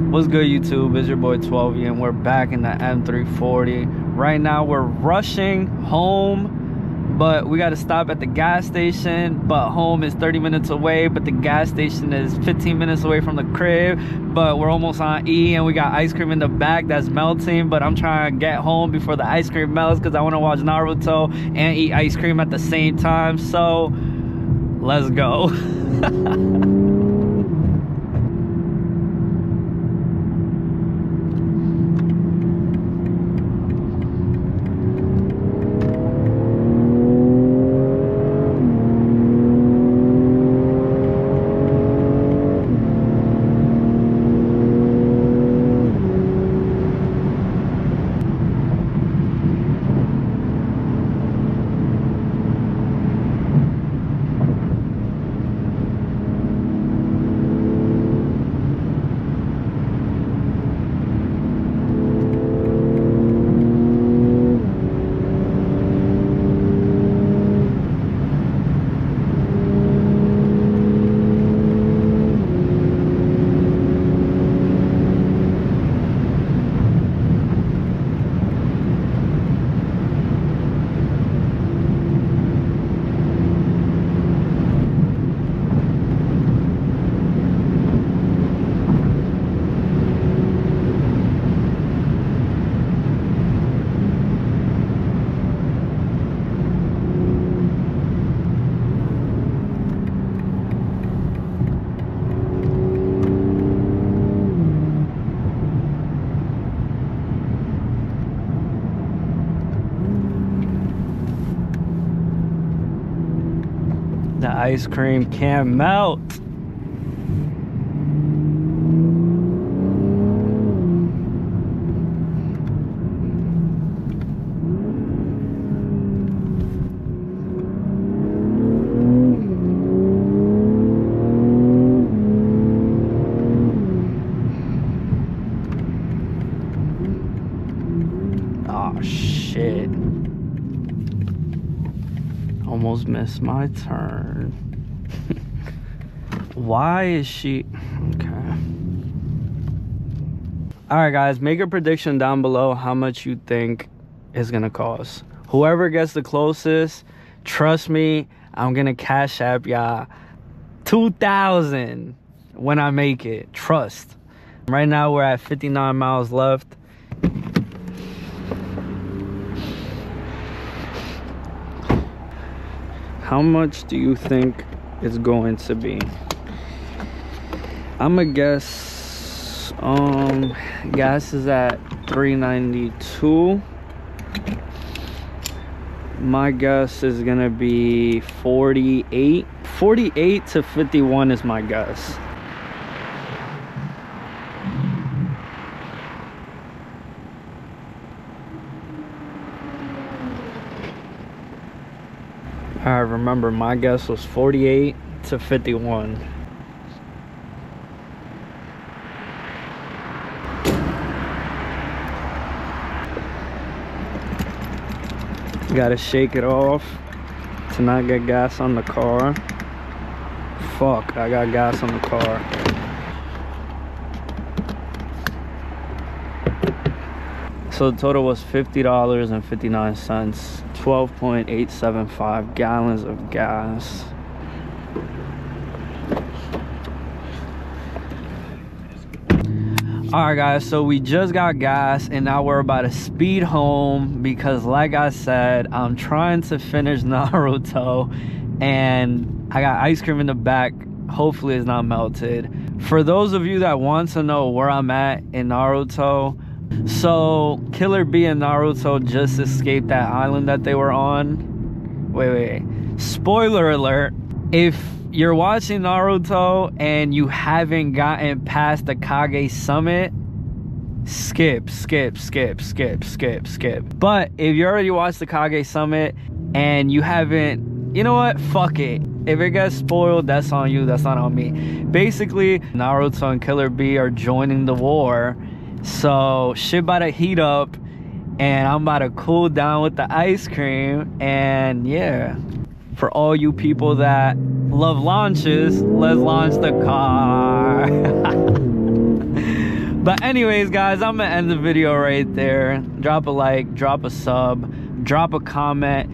What's good, YouTube? It's your boy 12E and we're back in the M340. Right now we're rushing home, but we got to stop at the gas station. But home is 30 minutes away, but the gas station is 15 minutes away from the crib. But we're almost on E and we got ice cream in the back that's melting. But I'm trying to get home before the ice cream melts because I want to watch Naruto and eat ice cream at the same time. So let's go. The ice cream can't melt. Oh shit. Almost missed my turn. Why is she okay? All right guys, make a prediction down below how much you think it's gonna cost. Whoever gets the closest, trust me, I'm gonna cash app y'all 2,000 when I make it. Trust. Right now we're at 59 miles left. How much do you think it's going to be? I'ma guess gas is at 392. My guess is gonna be 48 to 51 is my guess. I remember my guess was 48 to 51. Gotta shake it off to not get gas on the car. Fuck, I got gas on the car. So the total was $50.59. 12.875 gallons of gas. All right guys, so we just got gas and now we're about to speed home because like I said, I'm trying to finish Naruto and I got ice cream in the back. Hopefully it's not melted. For those of you that want to know where I'm at in Naruto, so Killer B and Naruto just escaped that island that they were on. Wait. Spoiler alert. If you're watching Naruto and you haven't gotten past the Kage summit, skip. But if you already watched the Kage summit and you haven't, you know what? Fuck it. If it gets spoiled, that's on you. That's not on me. Basically, Naruto and Killer B are joining the war. So shit about to heat up and I'm about to cool down with the ice cream. And yeah, for all you people that love launches, let's launch the car. But anyways, guys, I'm gonna end the video right there. Drop a like, drop a sub, drop a comment.